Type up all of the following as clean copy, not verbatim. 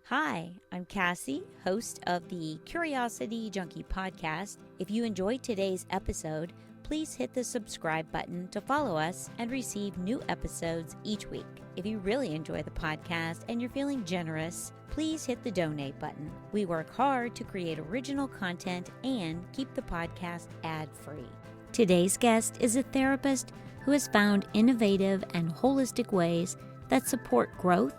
Hi, I'm Cassie, host of the Curiosity Junkie podcast. If you enjoyed today's episode, please hit the subscribe button to follow us and receive new episodes each week. If you really enjoy the podcast and you're feeling generous, please hit the donate button. We work hard to create original content and keep the podcast ad-free. Today's guest is a therapist who has found innovative and holistic ways that support growth,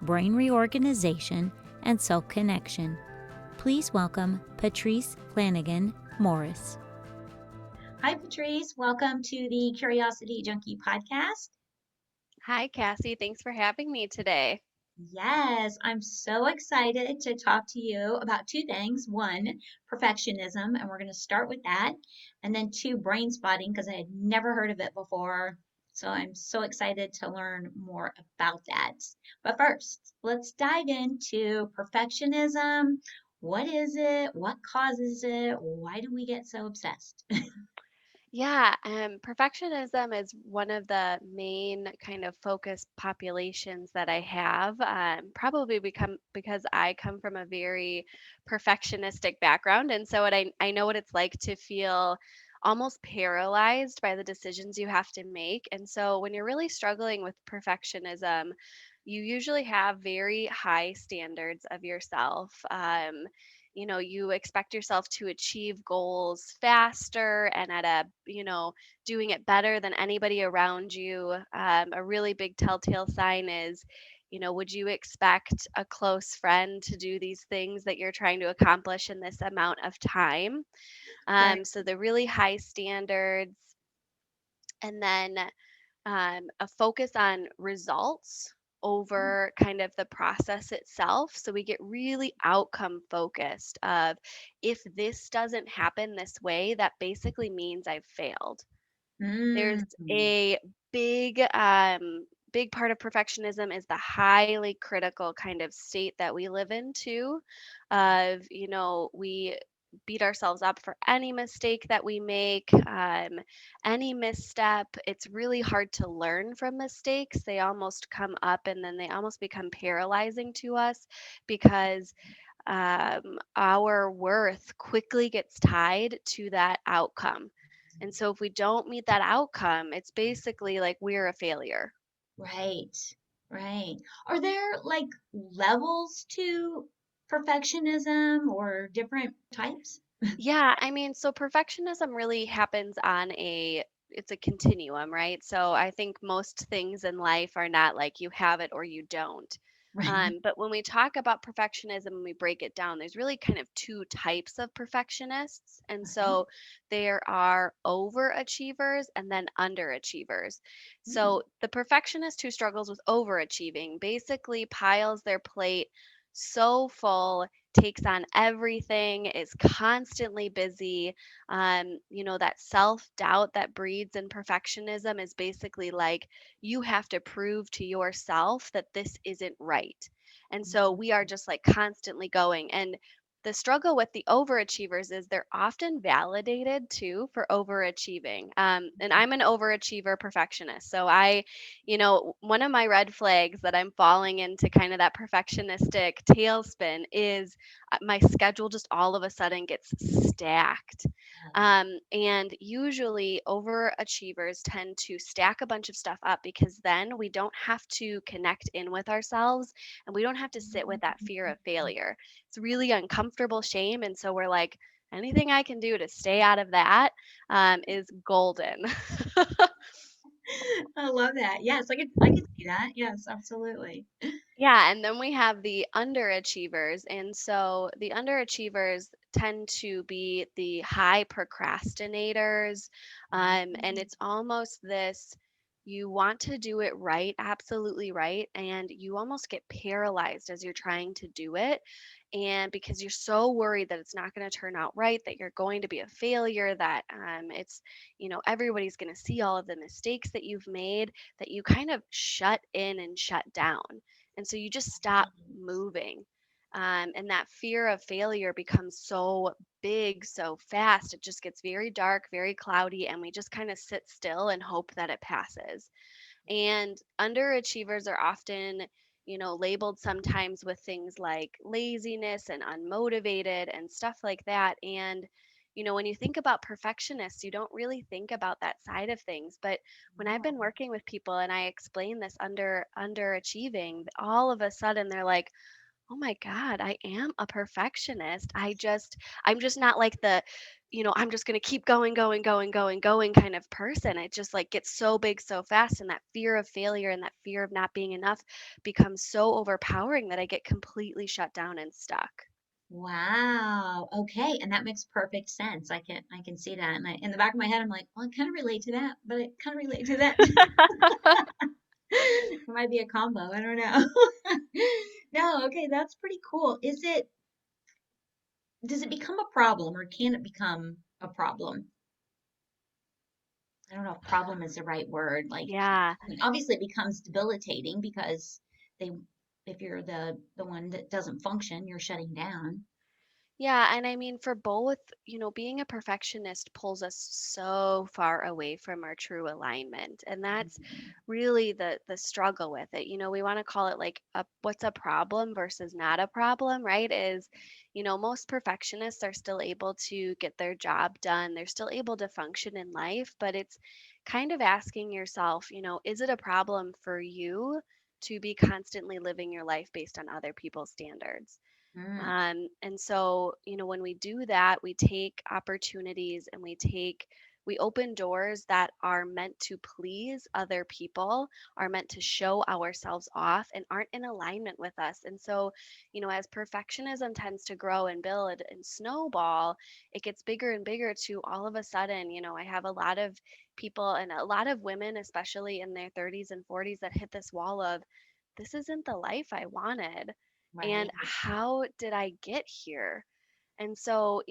brain reorganization, and self-connection. Please welcome Patrice Flanagan-Morris. Hi, Patrice. Welcome to the Curiosity Junkie podcast. Hi, Cassie. Thanks for having me today. Yes, I'm so excited to talk to you about two things. One, perfectionism, and we're going to start with that. And then two, brain spotting, because I had never heard of it before. So I'm so excited to learn more about that. But first, let's dive into perfectionism. What is it? What causes it? Why do we get so obsessed? Perfectionism is one of the main kind of focus populations that I have. Probably because I come from a very perfectionistic background, and so I know what it's like to feel almost paralyzed by the decisions you have to make. And so when you're really struggling with perfectionism, you usually have very high standards of yourself. You expect yourself to achieve goals faster and at doing it better than anybody around you. A really big telltale sign is, would you expect a close friend to do these things that you're trying to accomplish in this amount of time? Right. So the really high standards, and then a focus on results over kind of the process itself. So we get really outcome focused of, if this doesn't happen this way, that basically means I've failed. There's Mm. a big big part of perfectionism is the highly critical kind of state that we live in too, of we beat ourselves up for any mistake that we make, any misstep. It's really hard to learn from mistakes. They almost come up and then they almost become paralyzing to us, because our worth quickly gets tied to that outcome. And so if we don't meet that outcome, it's basically like we're a failure. Right, right. Are there like levels to perfectionism or different types? Yeah, I mean, so perfectionism really happens on it's a continuum, right? So I think most things in life are not like you have it or you don't. Right. But when we talk about perfectionism and we break it down, there's really kind of two types of perfectionists. And Okay. so there are overachievers and then underachievers. Mm. So the perfectionist who struggles with overachieving basically piles their plate so full, takes on everything, is constantly busy. That self doubt that breeds in perfectionism is basically like, you have to prove to yourself that this isn't right. And so we are just like constantly going. And the struggle with the overachievers is they're often validated too for overachieving. And I'm an overachiever perfectionist. So one of my red flags that I'm falling into kind of that perfectionistic tailspin is my schedule just all of a sudden gets stacked. And usually overachievers tend to stack a bunch of stuff up, because then we don't have to connect in with ourselves and we don't have to sit with that fear of failure. It's really uncomfortable shame. And so we're like, anything I can do to stay out of that is golden. I love that. Yes, I could see that. Yes, absolutely. Yeah, and then we have the underachievers. And so the underachievers tend to be the high procrastinators. And it's almost this, you want to do it right, absolutely right. And you almost get paralyzed as you're trying to do it. And because you're so worried that it's not going to turn out right, that you're going to be a failure, that everybody's going to see all of the mistakes that you've made, that you kind of shut in and shut down. And so you just stop moving. And that fear of failure becomes so big so fast. It just gets very dark, very cloudy, and we just kind of sit still and hope that it passes. And underachievers are often, labeled sometimes with things like laziness and unmotivated and stuff like that. And when you think about perfectionists, you don't really think about that side of things. But when I've been Oh, working with people and I explain this underachieving, all of a sudden they're like, "Oh my God, I am a perfectionist. I'm just not like I'm just going to keep going, going, going, going, going kind of person." It just like gets so big so fast. And that fear of failure and that fear of not being enough becomes so overpowering that I get completely shut down and stuck. wow. Okay, and that makes perfect sense. I can see that. And in the back of my head, I'm like, well, I kind of relate to that, but I kind of relate to that. It might be a combo. I don't know. No, okay, that's pretty cool. Does it become a problem or can it become a problem? I don't know if problem is the right word. Like, Yeah. I mean, obviously it becomes debilitating because they, if you're the one that doesn't function, you're shutting down. Yeah, and I mean, for both, being a perfectionist pulls us so far away from our true alignment, and that's Mhm. really the struggle with it. We want to call it like what's a problem versus not a problem, right? Most perfectionists are still able to get their job done. They're still able to function in life, but it's kind of asking yourself, is it a problem for you to be constantly living your life based on other people's standards? Mm, And so, when we do that, we take opportunities and we open doors that are meant to please other people, are meant to show ourselves off, and aren't in alignment with us. And so, as perfectionism tends to grow and build and snowball, it gets bigger and bigger to all of a sudden, I have a lot of people and a lot of women, especially in their 30s and 40s, that hit this wall of, this isn't the life I wanted. And right. how did I get here? And so,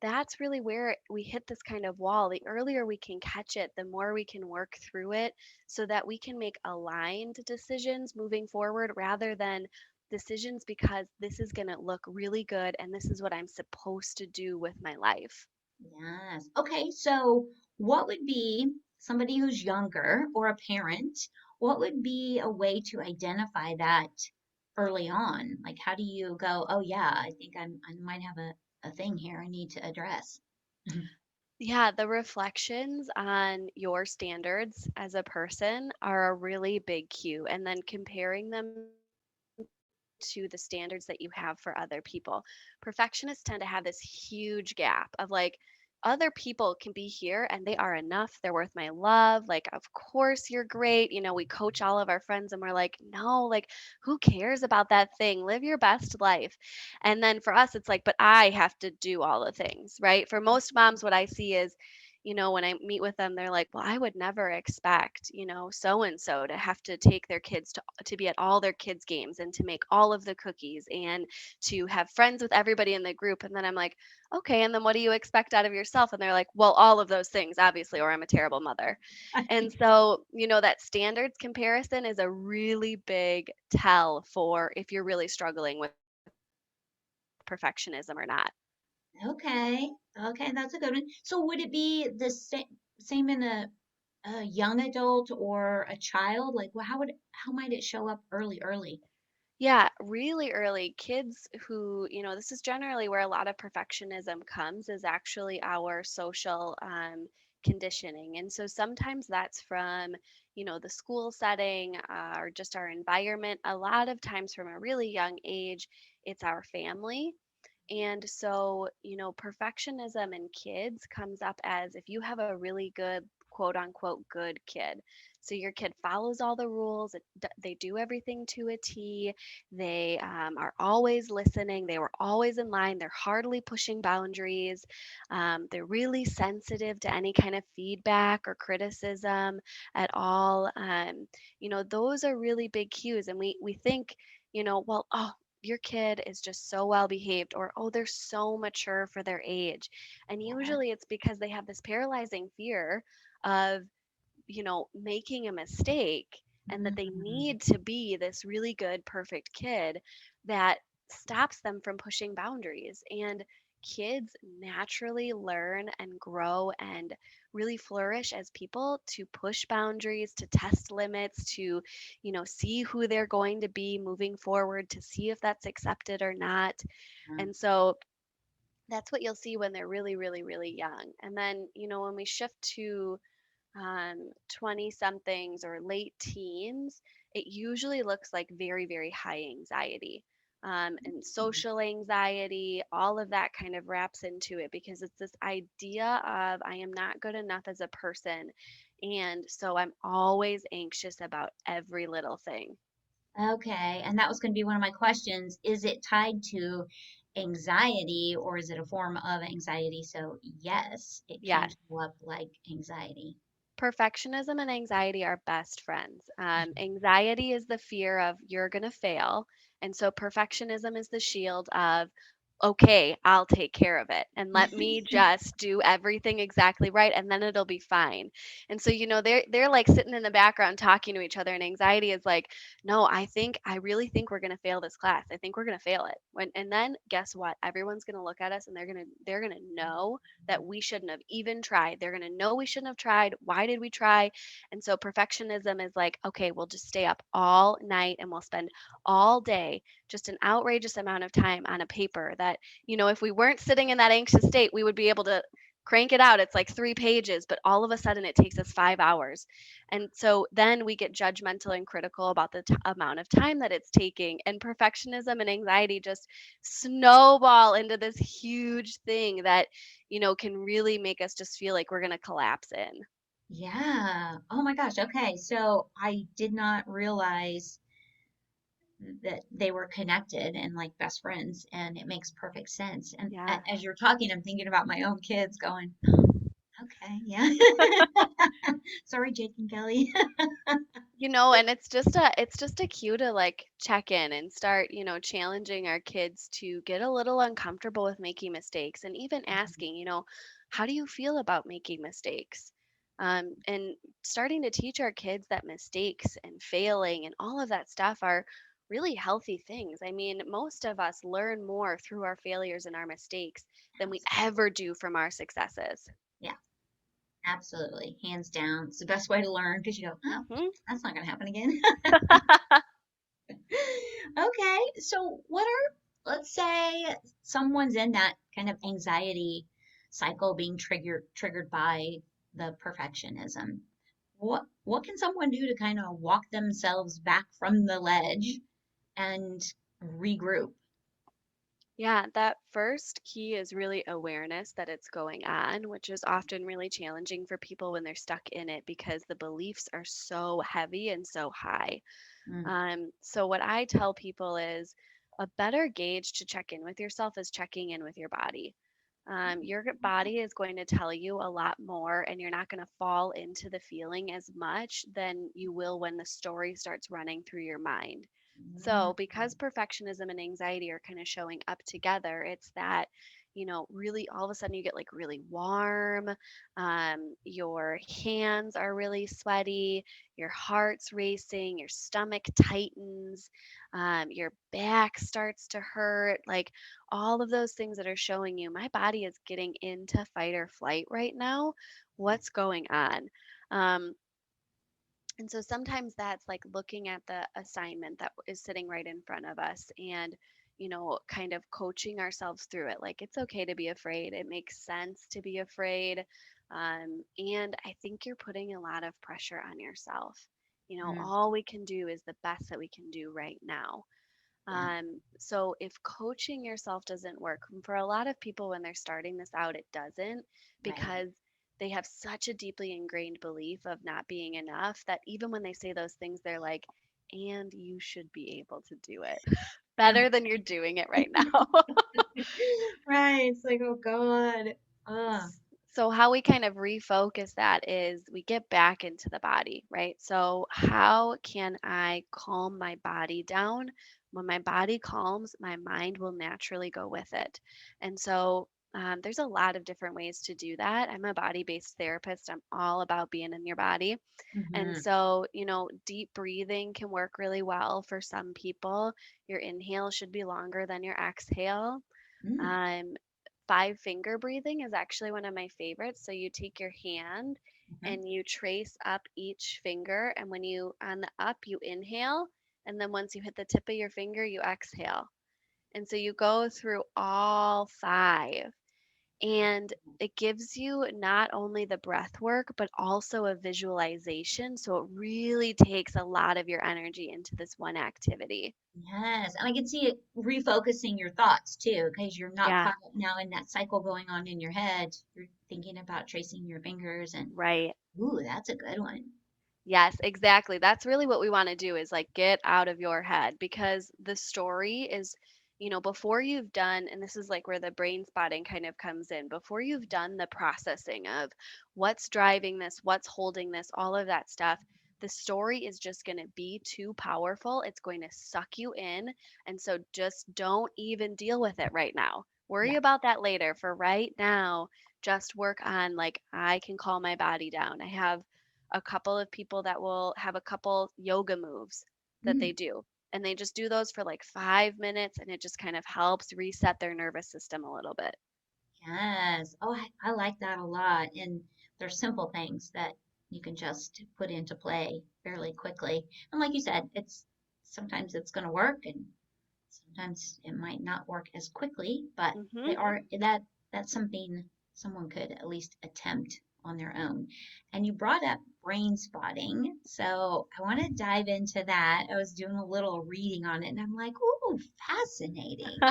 that's really where we hit this kind of wall. The earlier we can catch it, the more we can work through it so that we can make aligned decisions moving forward rather than decisions because this is going to look really good and this is what I'm supposed to do with my life. Yes. Okay, so what would be somebody who's younger or a parent? What would be a way to identify that early on? Like, how do you go, oh yeah, I think I might have a thing here I need to address. Yeah, the reflections on your standards as a person are a really big cue, and then comparing them to the standards that you have for other people. Perfectionists tend to have this huge gap of like, other people can be here and they are enough. They're worth my love. Like, of course you're great. We coach all of our friends and we're like, no, like, who cares about that thing? Live your best life. And then for us, it's like, but I have to do all the things, right? For most moms, what I see is, when I meet with them, they're like, well, I would never expect, so and so to have to take their kids to be at all their kids' games and to make all of the cookies and to have friends with everybody in the group. And then I'm like, okay, and then what do you expect out of yourself? And they're like, well, all of those things, obviously, or I'm a terrible mother. And so, that standards comparison is a really big tell for if you're really struggling with perfectionism or not. Okay. Okay, that's a good one. So would it be the same in a young adult or a child? Like, well, how might it show up early? Yeah, really early. Kids who, this is generally where a lot of perfectionism comes, is actually our social conditioning. And so sometimes that's from, the school setting or just our environment. A lot of times from a really young age, it's our family. And so, perfectionism in kids comes up as if you have a really good, quote unquote, good kid. So your kid follows all the rules, they do everything to a T, they are always listening, they were always in line, they're hardly pushing boundaries, they're really sensitive to any kind of feedback or criticism at all. Those are really big cues. And we think, well, oh, your kid is just so well behaved, or oh, they're so mature for their age. And Yeah. usually it's because they have this paralyzing fear of, making a mistake, and that they Mm, need to be this really good, perfect kid that stops them from pushing boundaries. And kids naturally learn and grow and really flourish as people to push boundaries, to test limits, to, see who they're going to be moving forward, to see if that's accepted or not. Mm. And so that's what you'll see when they're really, really, really young. And then, when we shift to 20 somethings or late teens, it usually looks like very, very high anxiety. And social anxiety, all of that kind of wraps into it because it's this idea of I am not good enough as a person. And so I'm always anxious about every little thing. Okay, and that was going to be one of my questions. Is it tied to anxiety or is it a form of anxiety? So, yes, it can Yes. show up like anxiety. Perfectionism and anxiety are best friends. Anxiety is the fear of you're going to fail. And so perfectionism is the shield of, okay, I'll take care of it and let me just do everything exactly right and then it'll be fine. And so, they're like sitting in the background talking to each other, and anxiety is like, no, I really think we're going to fail this class. I think we're going to fail it. And then guess what? Everyone's going to look at us and they're going to know that we shouldn't have even tried. They're going to know we shouldn't have tried. Why did we try? And so perfectionism is like, okay, we'll just stay up all night and we'll spend all day just an outrageous amount of time on a paper that, if we weren't sitting in that anxious state, we would be able to crank it out. It's like 3 pages, but all of a sudden it takes us 5 hours. And so then we get judgmental and critical about the amount of time that it's taking. And perfectionism and anxiety just snowball into this huge thing that, can really make us just feel like we're going to collapse in. Yeah. Oh my gosh. Okay. So, I did not realize that they were connected and like best friends, and it makes perfect sense. And Yeah. as you're talking, I'm thinking about my own kids going, okay, yeah. Sorry, Jake and Kelly. And it's just a cue to like check in and start, challenging our kids to get a little uncomfortable with making mistakes and even asking, how do you feel about making mistakes? And starting to teach our kids that mistakes and failing and all of that stuff are really healthy things. I mean, most of us learn more through our failures and our mistakes than we Absolutely. ever do from our successes. Yeah, absolutely. Hands down. It's the best way to learn because you go, oh, Hmm. that's not going to happen again. Okay. So, let's say someone's in that kind of anxiety cycle being triggered by the perfectionism. What can someone do to kind of walk themselves back from the ledge and regroup? Yeah, that first key is really awareness that it's going on, which is often really challenging for people when they're stuck in it because the beliefs are so heavy and so high. Mm, So, what I tell people is a better gauge to check in with yourself is checking in with your body. Your okay. body is going to tell you a lot more, and you're not going to fall into the feeling as much than you will when the story starts running through your mind. Mm, So, because perfectionism and anxiety are kind of showing up together, it's that, really all of a sudden you get like really warm, your hands are really sweaty, your heart's racing, your stomach tightens, your back starts to hurt. Like, all of those things that are showing you my body is getting into fight or flight right now. What's going on? Um, and so sometimes that's like looking at the assignment that is sitting right in front of us and, kind of coaching ourselves through it. Like, it's okay to be afraid. It makes sense to be afraid. And I think you're putting a lot of pressure on yourself. mm, All we can do is the best that we can do right now. yeah, So if coaching yourself doesn't work, for a lot of people when they're starting this out, it doesn't right. because they have such a deeply ingrained belief of not being enough that even when they say those things, they're like, and you should be able to do it Oh. better than you're doing it right now. Right. It's like, oh God. Uh, So, how we kind of refocus that is we get back into the body, right? So, how can I calm my body down? When my body calms, my mind will naturally go with it. And so, there's a lot of different ways to do that. I'm a body based therapist. I'm all about being in your body. And hmm so, deep breathing can work really well for some people. Your inhale should be longer than your exhale. mm, Um, five finger breathing is actually one of my favorites. So you take your hand Mhm. and you trace up each finger. And when you, on the up, you inhale. And then once you hit the tip of your finger, you exhale. And so you go through all five. And it gives you not only the breath work, but also a visualization. So it really takes a lot of your energy into this one activity. Yes, and I can see it refocusing your thoughts too, because you're not Yeah, caught up now in that cycle going on in your head. You're thinking about tracing your fingers and, right. ooh, that's a good one. Yes, exactly. That's really what we want to do is like get out of your head because the story is, before you've done, and this is like where the brain spotting kind of comes in, before you've done the processing of what's driving this, what's holding this, all of that stuff, the story is just going to be too powerful. It's going to suck you in. And so just don't even deal with it right now. Worry Yeah. about that later. For right now, just work on like, I can calm my body down. I have a couple of people that will have a couple yoga moves that they Mm, do. And they just do those for like 5 minutes and it just kind of helps reset their nervous system a little bit. yes. Oh, I like that a lot. And they're simple things that you can just put into play fairly quickly. And like you said, it's sometimes it's going to work and sometimes it might not work as quickly, but they Hmm. are that's something someone could at least attempt on their own. And you brought up brain spotting, so I want to dive into that. I was doing a little reading on it and I'm like, "Ooh, fascinating."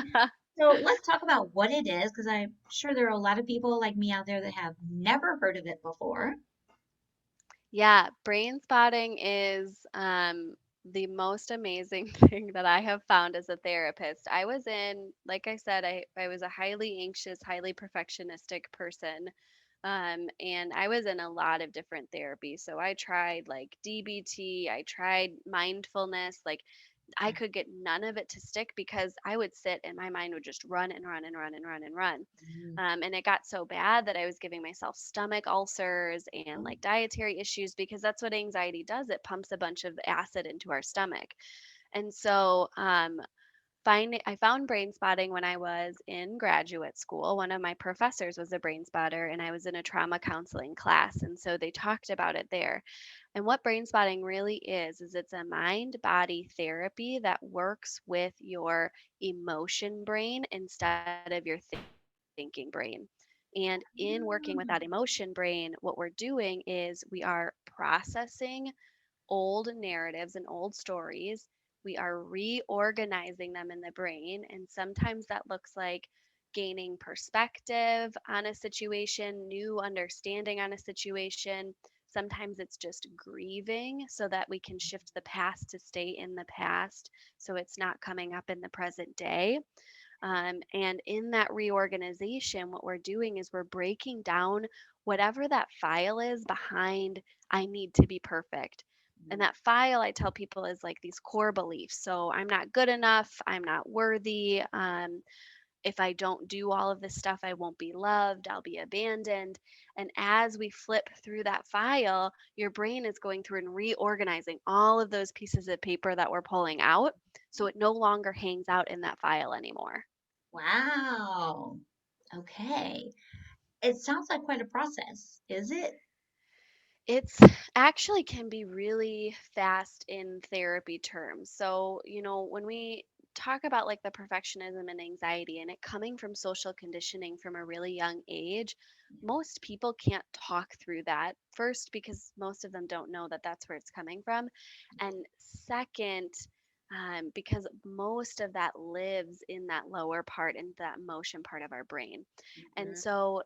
So let's talk about what it is, because I'm sure there are a lot of people like me out there that have never heard of it before. Yeah, brain spotting is the most amazing thing that I have found as a therapist. I was in, like I said, I was a highly anxious, highly perfectionistic person. And I was in a lot of different therapies. So I tried like DBT, I tried mindfulness, like I could get none of it to stick because I would sit and my mind would just run and run and run and run and run. Mm. And it got so bad that I was giving myself stomach ulcers and Oh, like dietary issues because that's what anxiety does. It pumps a bunch of acid into our stomach. And so I found brain spotting when I was in graduate school. One of my professors was a brain spotter, and I was in a trauma counseling class. And so they talked about it there. And what brain spotting really is it's a mind body therapy that works with your emotion brain instead of your thinking brain. And in working with that emotion brain, what we're doing is we are processing old narratives and old stories. We are reorganizing them in the brain. And sometimes that looks like gaining perspective on a situation, new understanding on a situation. Sometimes it's just grieving so that we can shift the past to stay in the past so it's not coming up in the present day. And in that reorganization, what we're doing is we're breaking down whatever that file is behind I need to be perfect. And that file, I tell people, is like these core beliefs. So I'm not good enough. I'm not worthy. If I don't do all of this stuff, I won't be loved. I'll be abandoned. And as we flip through that file, your brain is going through and reorganizing all of those pieces of paper that we're pulling out. So it no longer hangs out in that file anymore. wow. Okay. It sounds like quite a process, is it? It's actually can be really fast in therapy terms. So, when we talk about like the perfectionism and anxiety and it coming from social conditioning from a really young age, most people can't talk through that. First, because most of them don't know that that's where it's coming from. And second, because most of that lives in that lower part, in that emotion part of our brain. And Mhm. so,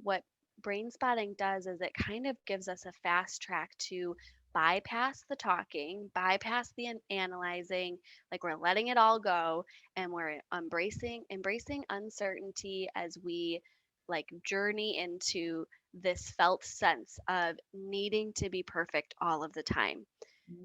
what brain spotting does is it kind of gives us a fast track to bypass the talking, bypass the analyzing, like we're letting it all go and we're embracing uncertainty as we like journey into this felt sense of needing to be perfect all of the time.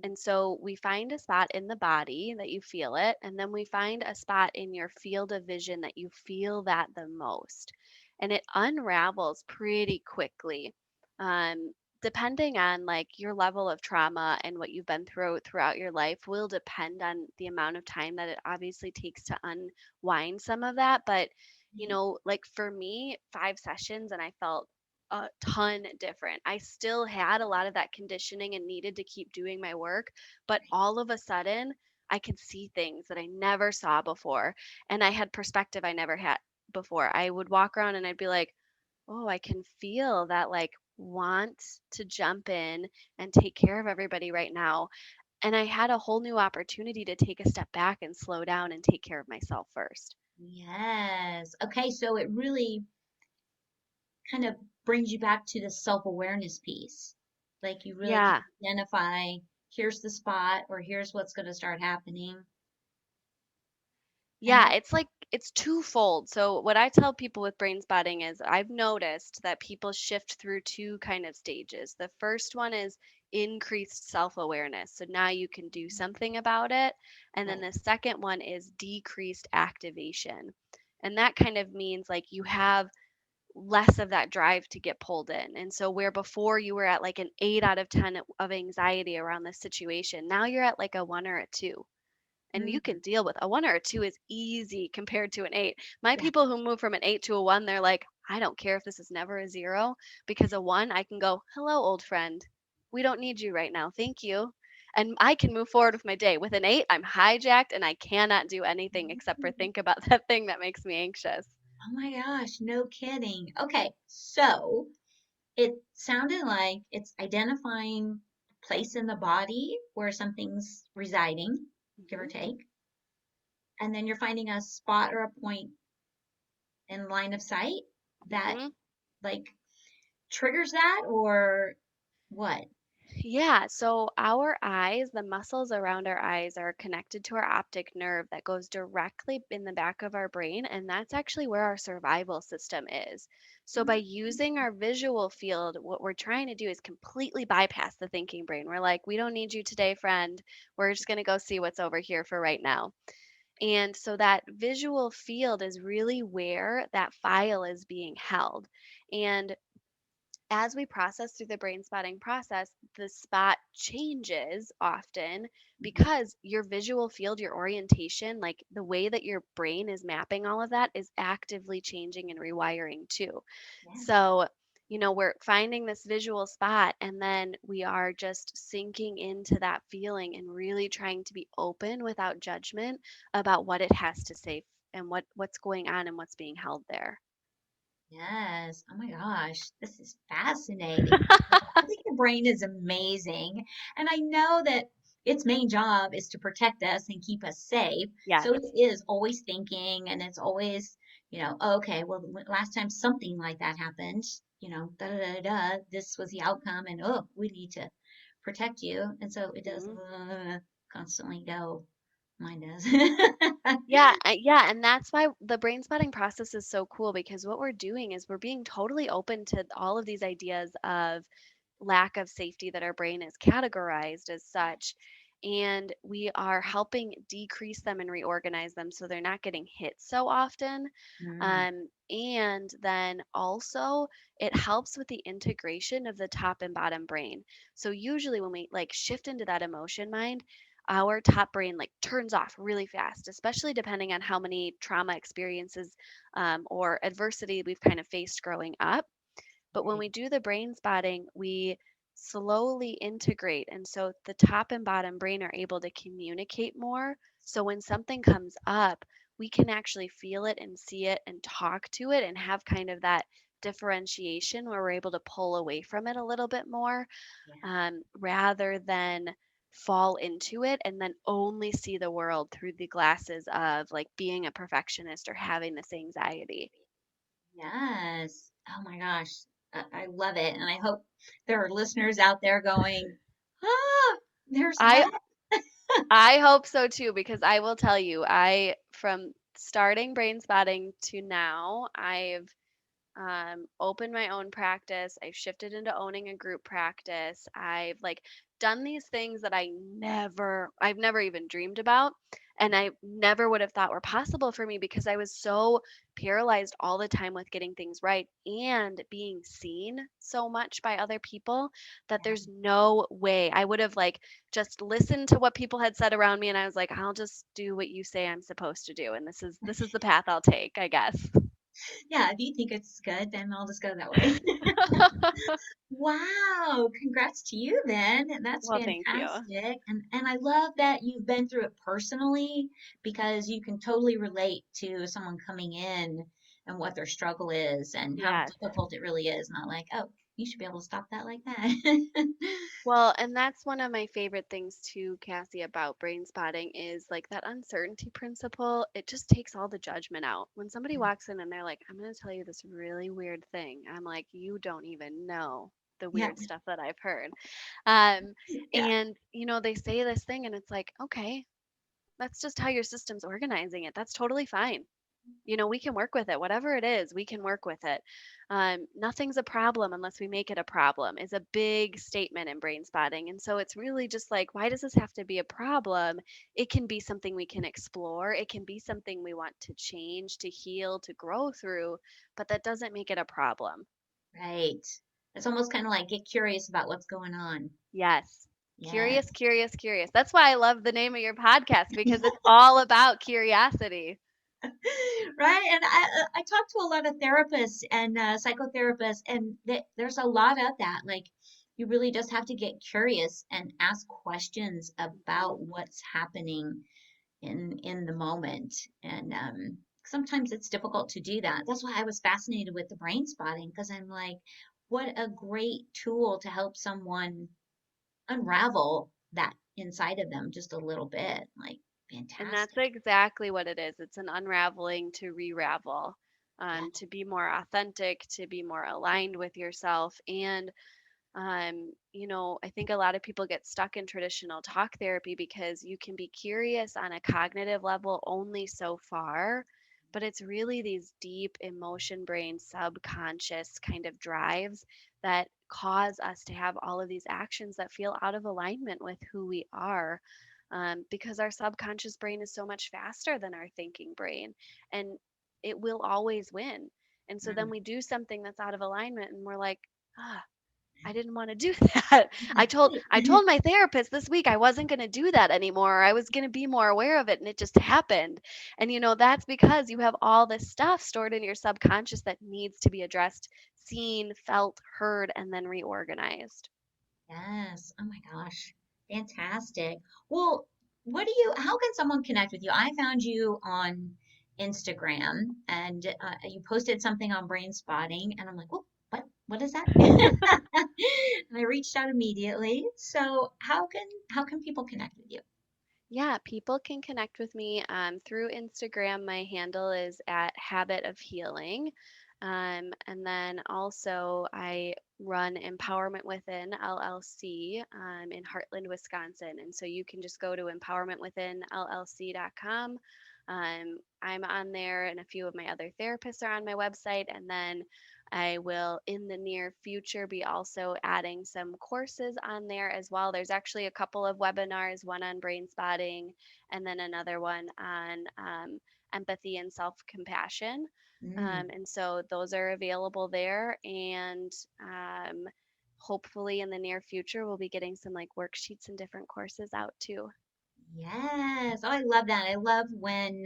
And so we find a spot in the body that you feel it, and then we find a spot in your field of vision that you feel that the most. And it unravels pretty quickly. Depending on like your level of trauma and what you've been through throughout your life will depend on the amount of time that it obviously takes to unwind some of that. But Like for me, 5 sessions and I felt a ton different. I still had a lot of that conditioning and needed to keep doing my work, but all of a sudden, I could see things that I never saw before. And I had perspective I never had before. I would walk around and I'd be like, oh, I can feel that like want to jump in and take care of everybody right now. And I had a whole new opportunity to take a step back and slow down and take care of myself first. Yes. Okay, so it really kind of brings you back to the self-awareness piece. Like you really can Yeah. identify, here's the spot or here's what's going to start happening. And Yeah, it's like it's twofold. So what I tell people with brain spotting is I've noticed that people shift through two kind of stages. The first one is increased self-awareness. So now you can do something about it. And then right. the second one is decreased activation. And that kind of means like you have less of that drive to get pulled in. And so where before you were at like an 8 out of 10 of anxiety around this situation, now you're at like a 1 or a 2, and you Mm, can deal with a 1 or a 2 is easy compared to an 8. My yeah. people who move from an 8 to a 1, they're like, I don't care if this is never a 0 because a 1, I can go, hello, old friend. We don't need you right now. Thank you. And I can move forward with my day. With an 8, I'm hijacked and I cannot do anything except for think about that thing that makes me anxious. Oh my gosh, no kidding. Okay, so it sounded like it's identifying a place in the body where something's residing, give or Mhm. take, and then you're finding a spot or a point in line of sight that Mhm. like triggers that or what? Yeah, so our eyes, the muscles around our eyes are connected to our optic nerve that goes directly in the back of our brain, and that's actually where our survival system is. So by Mm, using our visual field, what we're trying to do is completely bypass the thinking brain. We're like, we don't need you today, friend. We're just going to go see what's over here for right now. And so that visual field is really where that file is being held. And as we process through the brain spotting process, the spot changes often mhm. because your visual field, your orientation, like the way that your brain is mapping all of that is actively changing and rewiring too. Yeah. So, we're finding this visual spot and then we are just sinking into that feeling and really trying to be open without judgment about what it has to say and what's going on and what's being held there. Yes. Oh my gosh, this is fascinating. I think the brain is amazing. And I know that its main job is to protect us and keep us safe. Yes. So it is always thinking and it's always, okay, well, last time something like that happened, da da da da, this was the outcome, and oh, we need to protect you. And so it does Mhm. constantly go. Mine does. Yeah, and that's why the brain spotting process is so cool because what we're doing is we're being totally open to all of these ideas of lack of safety that our brain is categorized as such. And we are helping decrease them and reorganize them so they're not getting hit so often. Mm, And then also, it helps with the integration of the top and bottom brain. So, usually, when we like shift into that emotion mind, our top brain like turns off really fast, especially depending on how many trauma experiences or adversity we've kind of faced growing up. But when right. we do the brain spotting, we slowly integrate. And so the top and bottom brain are able to communicate more. So when something comes up, we can actually feel it and see it and talk to it and have kind of that differentiation where we're able to pull away from it a little bit more Yeah. rather than fall into it and then only see the world through the glasses of like being a perfectionist or having this anxiety. Yes. Oh my gosh. I love it. And I hope there are listeners out there going, ah, there's I that. I hope so too, because I will tell you, I from starting brain spotting to now, I've opened my own practice. I've shifted into owning a group practice. I've like done these things that I've never even dreamed about. And I never would have thought were possible for me because I was so paralyzed all the time with getting things right and being seen so much by other people that Yeah. there's no way I would have like just listened to what people had said around me and I was like, I'll just do what you say I'm supposed to do. And this is the path I'll take, I guess. Yeah, if you think it's good, then I'll just go that way. Wow, congrats to you then. That's Well, thank you. fantastic. And I love that you've been through it personally because you can totally relate to someone coming in and what their struggle is and how Yes. difficult it really is. Not like, oh, you should be able to stop that like that. Well, and that's one of my favorite things too, Cassie, about brain spotting is like that uncertainty principle. It just takes all the judgment out. When somebody walks in and they're like, I'm going to tell you this really weird thing, I'm like, you don't even know the Yeah, weird stuff that I've heard. Um, yeah, and, they say this thing and it's like, okay, that's just how your system's organizing it. That's totally fine. We can work with it. Whatever it is, we can work with it. Nothing's a problem unless we make it a problem, is a big statement in brain spotting. And so it's really just like, why does this have to be a problem? It can be something we can explore. It can be something we want to change, to heal, to grow through, but that doesn't make it a problem. right. It's almost kind of like get curious about what's going on. Yes. Curious, Yes. curious, curious. That's why I love the name of your podcast because it's all about curiosity. Right. And I talk to a lot of therapists and psychotherapists, and there's a lot of that. Like, you really just have to get curious and ask questions Mhm. about what's happening in the moment. And sometimes it's difficult to do that. That's why I was fascinated with the brain spotting because I'm like, what a great tool to help someone unravel that inside of them just a little bit. Like, And that's fantastic. exactly what it is. It's an unraveling to re-ravel, Yeah. to be more authentic, to be more aligned with yourself. And, I think a lot of people get stuck in traditional talk therapy because you can be curious on a cognitive level only so far. But it's really these deep emotion brain, subconscious kind of drives that cause us to have all of these actions that feel out of alignment with who we are, because our subconscious brain is so much faster than our thinking brain, and it will always win. And so then Mm. we do something that's out of alignment and we're like, ah, I didn't want to do that. I told my therapist this week I wasn't going to do that anymore. I was going to be more aware of it and it just happened. And that's because you have all this stuff stored in your subconscious that needs to be addressed, seen, felt, heard, and then reorganized. Yes. Oh my gosh. Fantastic. Well, how can someone connect with you? I found you on Instagram and you posted something on Brain Spotting, and I'm like, oh, what is that? And I reached out immediately. So how can people connect with you? Yeah, people can connect with me through Instagram. My handle is at Habit of Healing. And then also, I run Empowerment Within LLC in Heartland, Wisconsin. And so you can just go to empowermentwithinllc.com. I'm on there, and a few of my other therapists are on my website. And then I will, in the near future, be also adding some courses on there as well. There's actually a couple of webinars, one on brain spotting and then another one on empathy and self compassion. Mm, And so those are available there. And hopefully, in the near future, we'll be getting some like worksheets and different courses out too. yes. Oh, I love that. I love when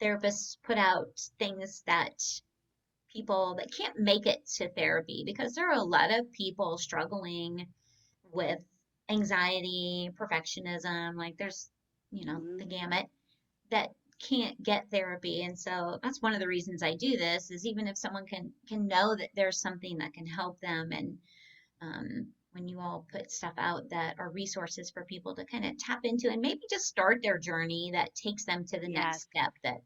therapists put out things that people that can't make it to therapy, because there are a lot of people struggling with anxiety, perfectionism, like there's, Hmm. the gamut, that can't get therapy. And so that's one of the reasons I do this, is even if someone can know that there's something that can help them. And when you all put stuff out that are resources for people to kind of tap into and maybe just start their journey that takes them to the Yes. next step, that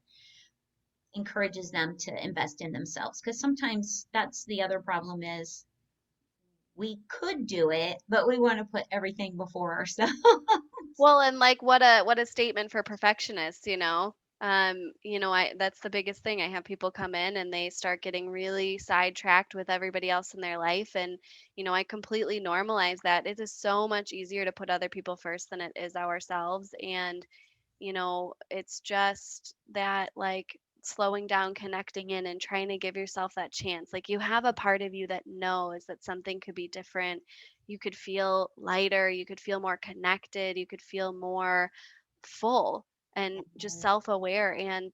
encourages them to invest in themselves, because sometimes that's the other problem, is we could do it but we want to put everything before ourselves. Well, and like what a statement for perfectionists, I that's the biggest thing. I have people come in and they start getting really sidetracked with everybody else in their life, and I completely normalize that. It is so much easier to put other people first than it is ourselves, and it's just that, like, slowing down, connecting in, and trying to give yourself that chance. Like, you have a part of you that knows that something could be different. You could feel lighter, you could feel more connected, you could feel more full. and just self-aware. And,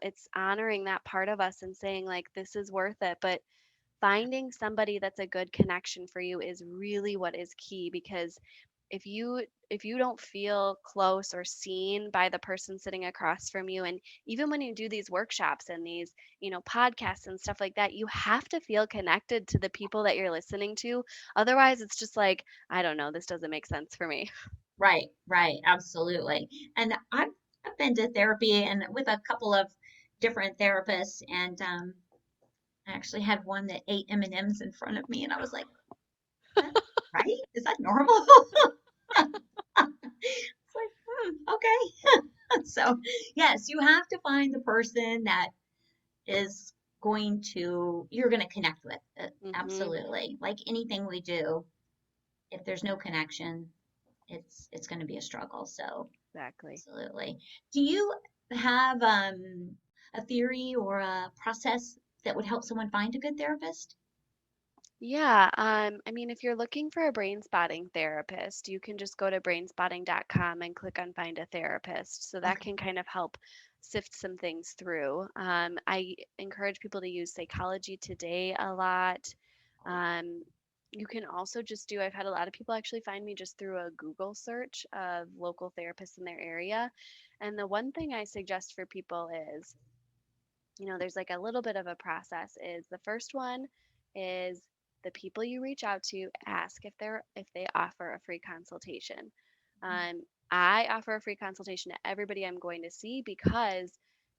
it's honoring that part of us and saying, like, this is worth it. But finding somebody that's a good connection for you is really what is key, because if you don't feel close or seen by the person sitting across from you, and even when you do these workshops and these podcasts and stuff like that, you have to feel connected to the people that you're listening to. Otherwise it's just like, I don't know, this doesn't make sense for me. Right, right, absolutely. And I've been to therapy and with a couple of different therapists, and I actually had one that ate M&Ms in front of me, and I was like, "That right? Is that normal?" It's like, okay. So, yes, you have to find the person that is you're going to connect with. Mhm. Absolutely. Like anything we do, if there's no connection, it's going to be a struggle. So, Exactly. absolutely. Do you have a theory or a process that would help someone find a good therapist? Yeah, I mean, if you're looking for a brain spotting therapist, you can just go to brainspotting.com and click on find a therapist. So that Okay. can kind of help sift some things through. I encourage people to use Psychology Today a lot. Um, you can also just I've had a lot of people actually find me just through a Google search of local therapists in their area. And the one thing I suggest for people is, there's like a little bit of a process. Is the first one is the people you reach out to, ask if they offer a free consultation. um, I offer a free consultation to everybody I'm going to see, because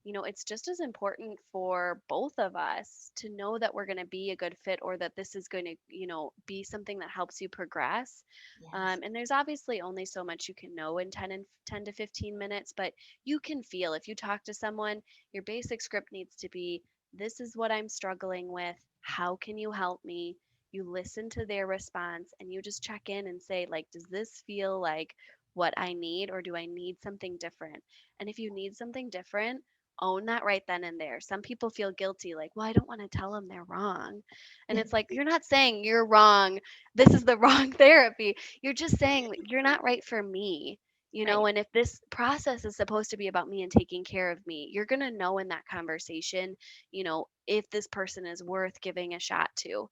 it's just as important for both of us to know that we're going to be a good fit, or that this is going to be something that helps you progress. Yes. And there's obviously only so much you can know in 10 to 15 minutes, but you can feel, if you talk to someone, your basic script needs to be, this is what I'm struggling with. How can you help me? You listen to their response and you just check in and say, like, does this feel like what I need, or do I need something different? And if you need something different, own that right then and there. Some people feel guilty, like, well, I don't want to tell them they're wrong. And it's like, you're not saying you're wrong. This is the wrong therapy. You're just saying you're not right for me. Right. And if this process is supposed to be about me and taking care of me, you're going to know in that conversation, if this person is worth giving a shot to.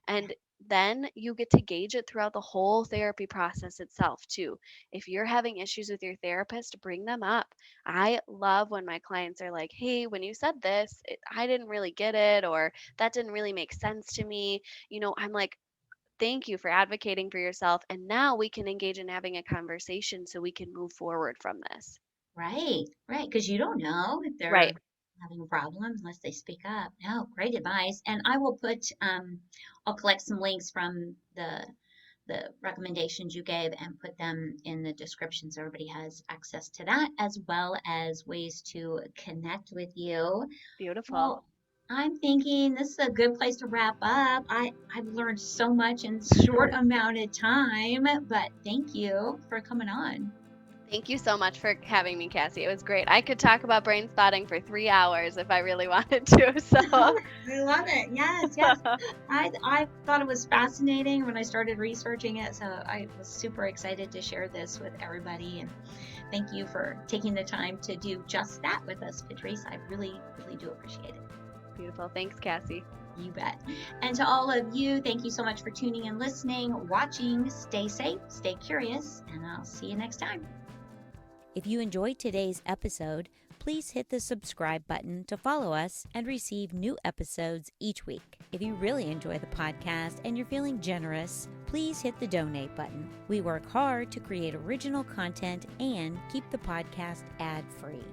And then you get to gauge it throughout the whole therapy process itself, too. If you're having issues with your therapist, bring them up. I love when my clients are like, hey, when you said this, I didn't really get it, or that didn't really make sense to me. I'm like, thank you for advocating for yourself. And now we can engage in having a conversation so we can move forward from this. Right, right, because you don't know if Right. they're having problems unless they speak up. No, great advice. And I will I'll collect some links from the recommendations you gave and put them in the description so everybody has access to that, as well as ways to connect with you. Beautiful. Well, I'm thinking this is a good place to wrap up. I've learned so much in short amount of time, but thank you for coming on. Thank you so much for having me, Cassie. It was great. I could talk about brain spotting for 3 hours if I really wanted to. So, I love it. Yes, yes. I thought it was fascinating when I started researching it, so I was super excited to share this with everybody. And thank you for taking the time to do just that with us, Patrice. I really, really do appreciate it. beautiful. Thanks, Cassie. You bet. And to all of you, thank you so much for tuning in, listening, watching. Stay safe, stay curious, and I'll see you next time. If you enjoyed today's episode, please hit the subscribe button to follow us and receive new episodes each week. If you really enjoy the podcast and you're feeling generous, please hit the donate button. We work hard to create original content and keep the podcast ad-free.